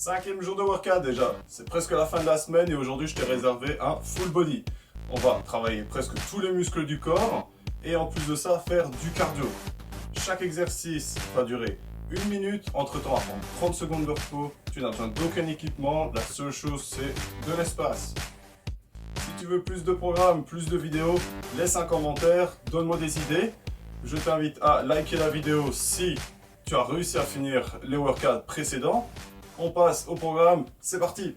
5e jour de workout déjà, c'est presque la fin de la semaine et aujourd'hui je t'ai réservé un full body. On va travailler presque tous les muscles du corps et en plus de ça faire du cardio. Chaque exercice va durer 1 minute, entre temps à prendre 30 secondes de repos, tu n'as besoin d'aucun équipement, la seule chose c'est de l'espace. Si tu veux plus de programmes, plus de vidéos, laisse un commentaire, donne-moi des idées. Je t'invite à liker la vidéo si tu as réussi à finir les workouts précédents. On passe au programme, c'est parti!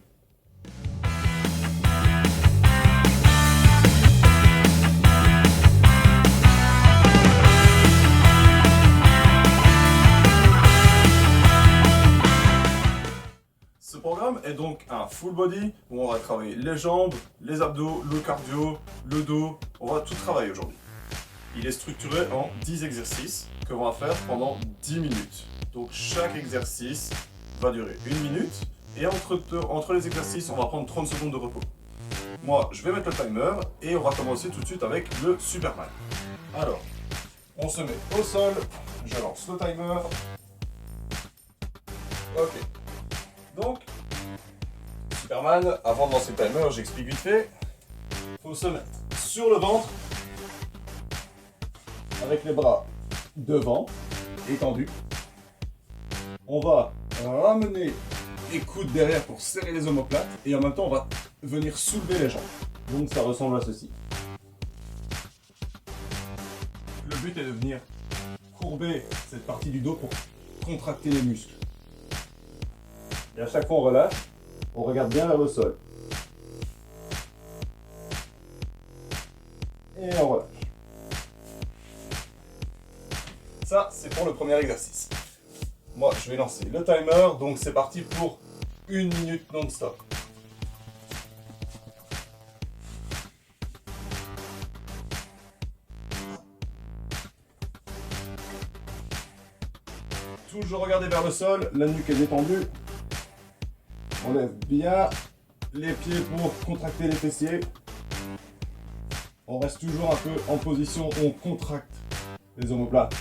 Ce programme est donc un full body où on va travailler les jambes, les abdos, le cardio, le dos, on va tout travailler aujourd'hui. Il est structuré en 10 exercices que l'on va faire pendant 10 minutes. Donc chaque exercice va durer 1 minute et entre les exercices on va prendre 30 secondes de repos. Moi je vais mettre le timer et on va commencer tout de suite avec le Superman. Alors, on se met au sol, je lance le timer. Ok. Donc, Superman, avant de lancer le timer, j'explique vite fait. Il faut se mettre sur le ventre, avec les bras devant, étendus. On va ramener les coudes derrière pour serrer les omoplates et en même temps on va venir soulever les jambes. Donc ça ressemble à ceci. Le but est de venir courber cette partie du dos pour contracter les muscles. Et à chaque fois on relâche, on regarde bien vers le sol. Et on relâche. Ça, c'est pour le premier exercice. Moi, je vais lancer le timer, donc c'est parti pour 1 minute non-stop. Toujours regarder vers le sol, la nuque est détendue. On lève bien les pieds pour contracter les fessiers. On reste toujours un peu en position où on contracte les omoplates.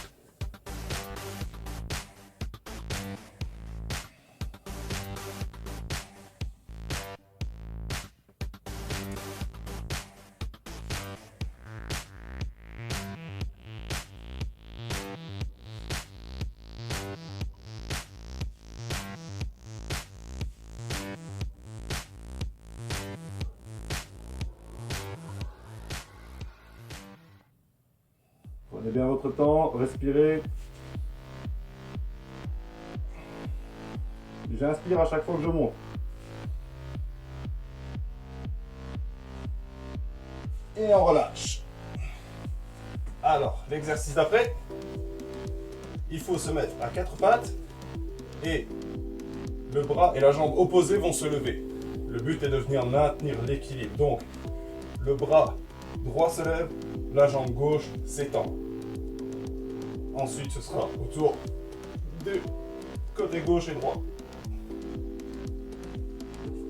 Prenez bien votre temps, respirez. J'inspire à chaque fois que je monte. Et on relâche. Alors, l'exercice d'après, il faut se mettre à 4 pattes et le bras et la jambe opposée vont se lever. Le but est de venir maintenir l'équilibre. Donc, le bras droit se lève, la jambe gauche s'étend. Ensuite, ce sera autour du côté gauche et droit.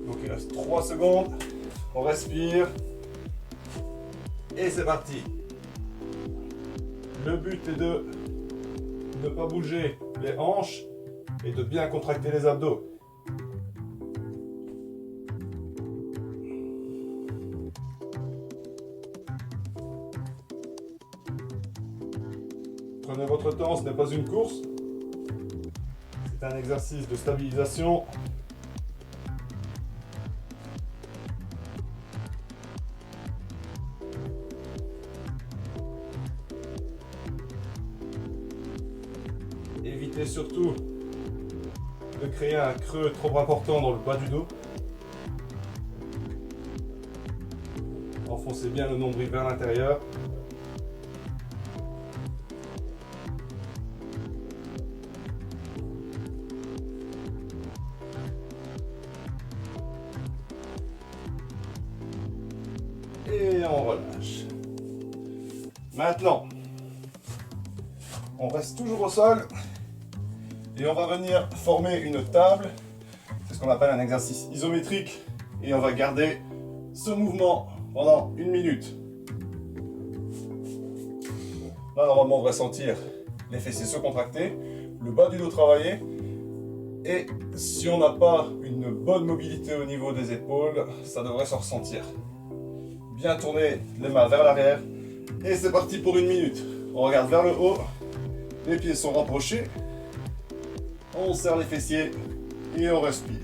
Donc, il reste 3 secondes. On respire. Et c'est parti. Le but est de ne pas bouger les hanches et de bien contracter les abdos. Prenez votre temps, ce n'est pas une course. C'est un exercice de stabilisation. Évitez surtout de créer un creux trop important dans le bas du dos. Enfoncez bien le nombril vers l'intérieur. Et on relâche. Maintenant, on reste toujours au sol et on va venir former une table. C'est ce qu'on appelle un exercice isométrique et on va garder ce mouvement pendant 1 minute. Là, normalement, on va sentir les fessiers se contracter, le bas du dos travailler. Et si on n'a pas une une bonne mobilité au niveau des épaules, ça devrait se ressentir. Bien tourner les mains vers l'arrière. Et c'est parti pour 1 minute. On regarde vers le haut, les pieds sont rapprochés, on serre les fessiers et on respire.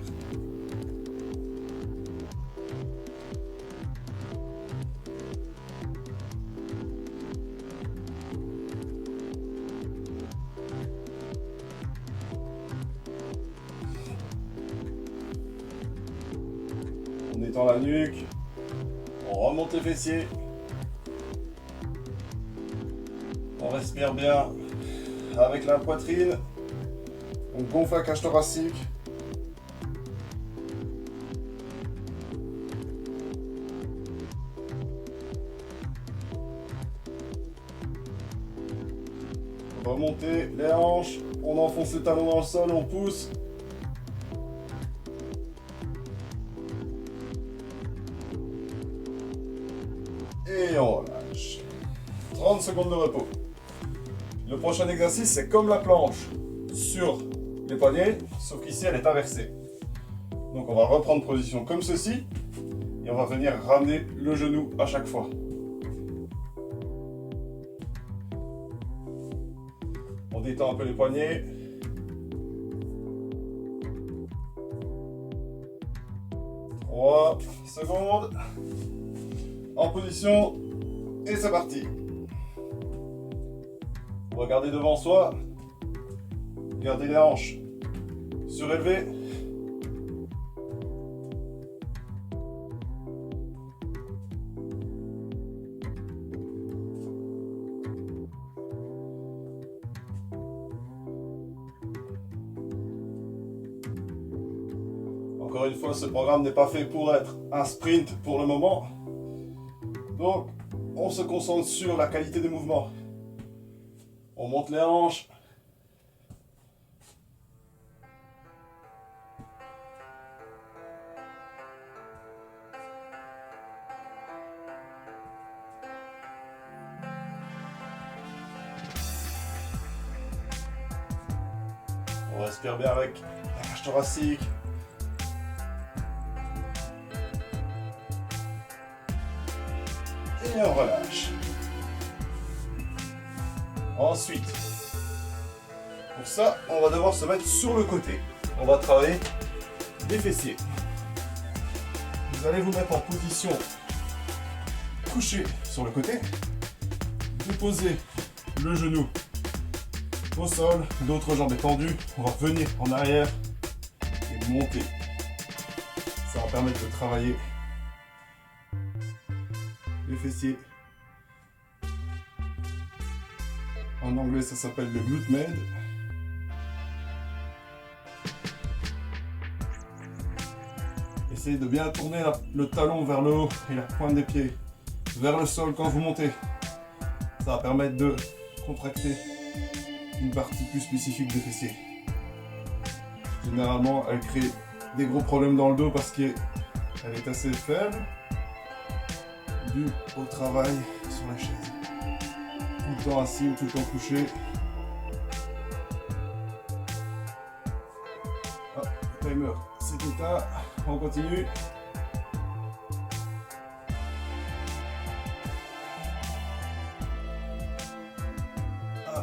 On étend la nuque, on remonte les fessiers. On respire bien avec la poitrine. On gonfle la cage thoracique. Remonter les hanches. On enfonce les talons dans le sol, on pousse. Et on relâche. 30 secondes de repos. Le prochain exercice, c'est comme la planche sur les poignets, sauf qu'ici, elle est inversée. Donc, on va reprendre position comme ceci et on va venir ramener le genou à chaque fois. On détend un peu les poignets. Trois secondes. En position et c'est parti. Regardez devant soi. Gardez les hanches surélevées. Encore une fois, ce programme n'est pas fait pour être un sprint pour le moment. Donc, on se concentre sur la qualité des mouvements. On monte les hanches. On respire bien avec la cage thoracique. Et on relâche. Ensuite, pour ça, on va devoir se mettre sur le côté. On va travailler les fessiers. Vous allez vous mettre en position couché sur le côté. Déposez le genou au sol, l'autre jambe est tendue. On va venir en arrière et monter. Ça va permettre de travailler les fessiers. En anglais, ça s'appelle le glute med. Essayez de bien tourner le talon vers le haut et la pointe des pieds vers le sol quand vous montez. Ça va permettre de contracter une partie plus spécifique des fessiers. Généralement, elle crée des gros problèmes dans le dos parce qu'elle est assez faible dû au travail sur la chaise. Tout le temps assis ou tout le temps couché. Ah, le timer, c'est éteint. On continue. Ah.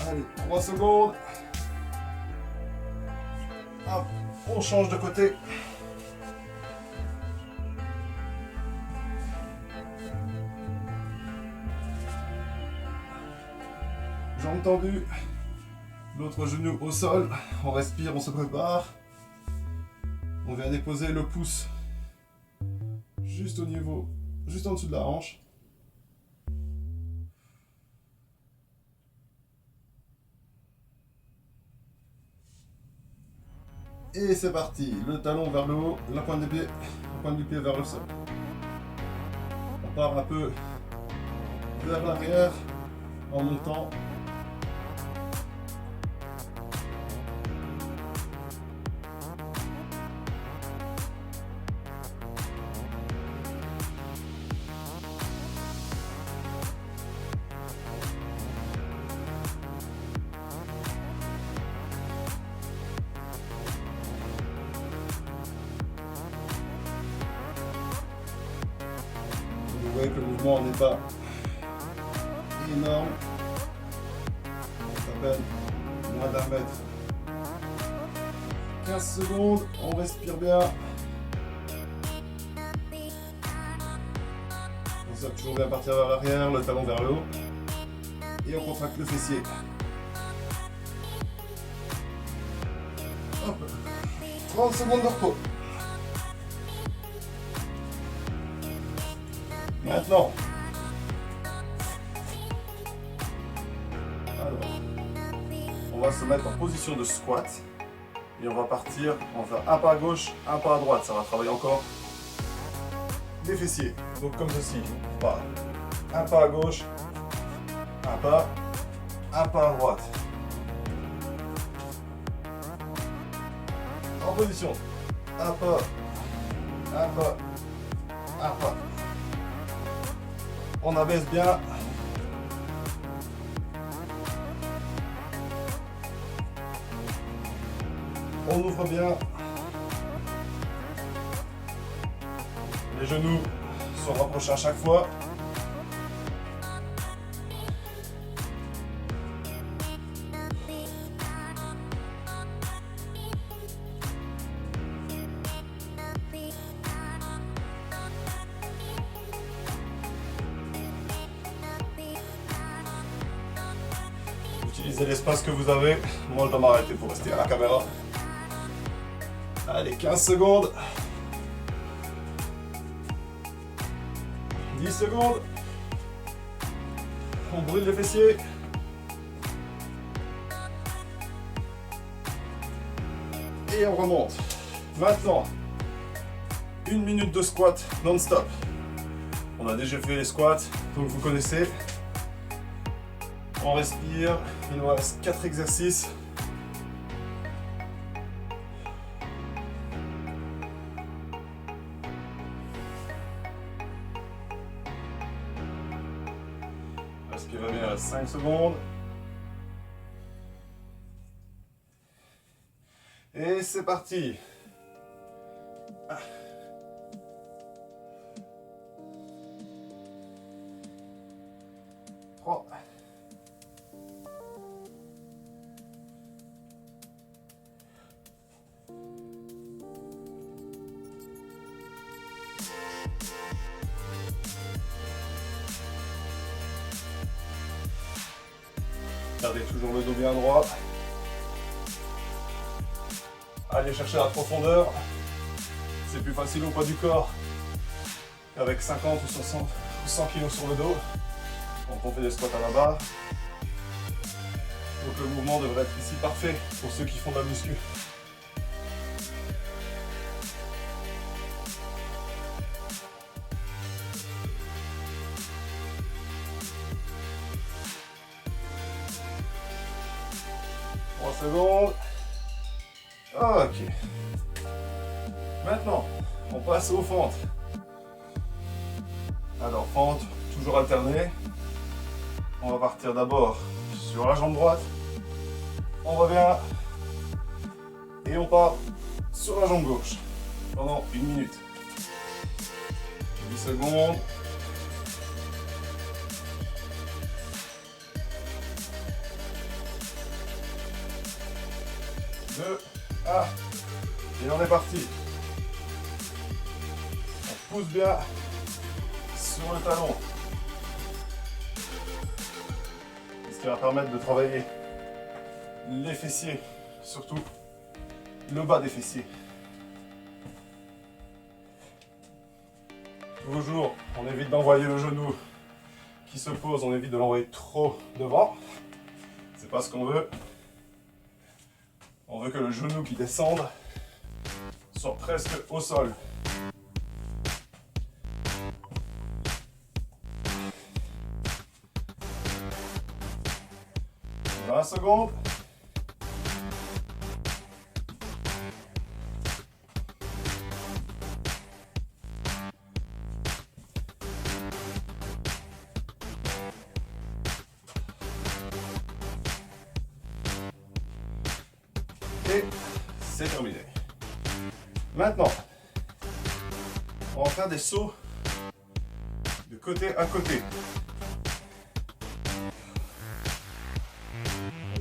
Allez, 3 secondes. Hop, on change de côté. Jambes tendues, l'autre genou au sol, on respire, on se prépare. On vient déposer le pouce juste au niveau, juste en dessous de la hanche. Et c'est parti, le talon vers le haut, la pointe du pied vers le sol. On part un peu vers l'arrière en montant. mouvement n'est pas énorme. À peine moins d'un mètre. 15 secondes, on respire bien. On sait toujours bien partir vers l'arrière, le talon vers le haut. Et on contracte le fessier. Hop. 30 secondes de repos. Maintenant, alors, on va se mettre en position de squat et on va partir, on va faire un pas à gauche, un pas à droite. Ça va travailler encore les fessiers. Donc comme ceci, un pas à gauche, un pas à droite. En position, un pas, un pas, un pas. On abaisse bien. On ouvre bien. Les genoux sont rapprochés à chaque fois. Utilisez l'espace que vous avez. Moi, je dois m'arrêter pour rester à la caméra. Allez, 15 secondes. 10 secondes. On brûle les fessiers. Et on remonte. Maintenant, 1 minute de squat non-stop. On a déjà fait les squats, donc vous connaissez. On respire. Il nous reste 4 exercices. Respirez bien, il reste 5 secondes. Et c'est parti. 3. Gardez toujours le dos bien droit. Allez chercher la profondeur. C'est plus facile au poids du corps qu'avec 50 ou 60 ou 100 kg sur le dos. Donc on fait des squats à la barre. Donc le mouvement devrait être ici parfait pour ceux qui font de la muscu. Secondes. Ok. Maintenant, on passe aux fentes. Alors, fente, toujours alternée. On va partir d'abord sur la jambe droite. On revient. Et on part sur la jambe gauche pendant 1 minute. 10 secondes. 2, 1, et on est parti. On pousse bien sur le talon. Ce qui va permettre de travailler les fessiers, surtout le bas des fessiers. Toujours, on évite d'envoyer le genou qui se pose, on évite de l'envoyer trop devant. C'est pas ce qu'on veut. On veut que le genou qui descende soit presque au sol. 20 secondes. Et c'est terminé. Maintenant, on va faire des sauts de côté à côté.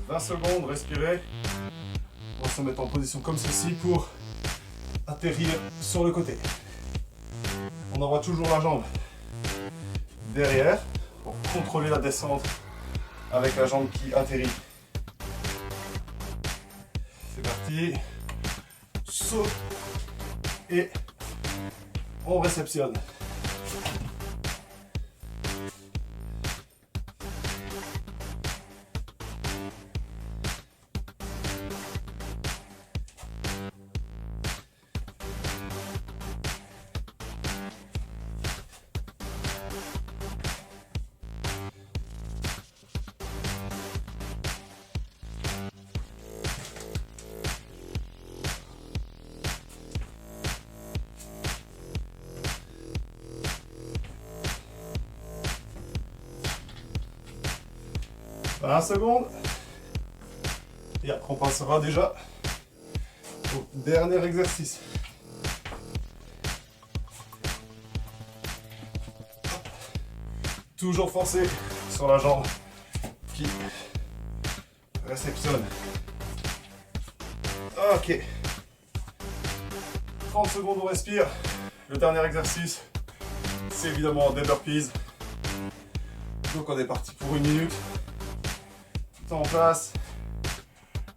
20 secondes, respirez. On va se mettre en position comme ceci pour atterrir sur le côté. On envoie toujours la jambe derrière pour contrôler la descente avec la jambe qui atterrit. C'est parti. Saut et on réceptionne. Un seconde. Et après on passera déjà au dernier exercice. Toujours forcer sur la jambe qui réceptionne. Ok. 30 secondes, on respire. Le dernier exercice, c'est évidemment des burpees. Donc on est parti pour 1 minute. Tout en place.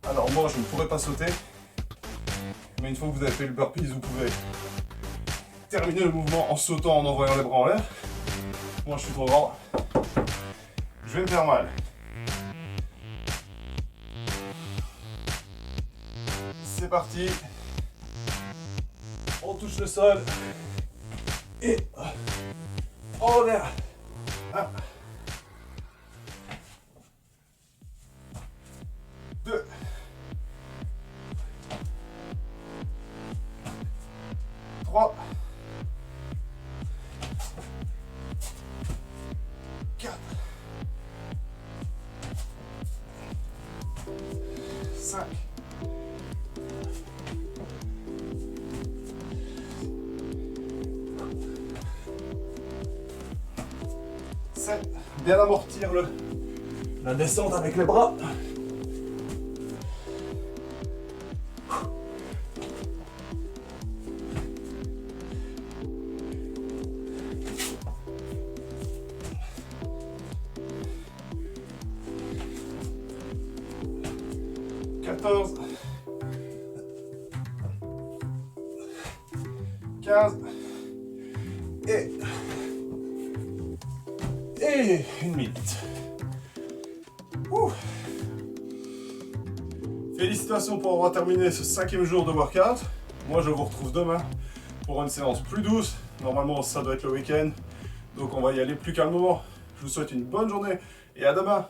Alors moi je ne pourrais pas sauter. Mais une fois que vous avez fait le burpees, vous pouvez terminer le mouvement en sautant, en envoyant les bras en l'air. Moi je suis trop grand. Je vais me faire mal. C'est parti. On touche le sol. Et en l'air. 1. 2. 3. 4. 5. 7. Bien amortir la descente avec les bras. 14, 15 et 1 minute. Ouh. Félicitations pour avoir terminé ce 5e jour de workout. Moi je vous retrouve demain pour une séance plus douce. Normalement ça doit être le week-end, donc on va y aller plus calmement. Je vous souhaite une bonne journée et à demain.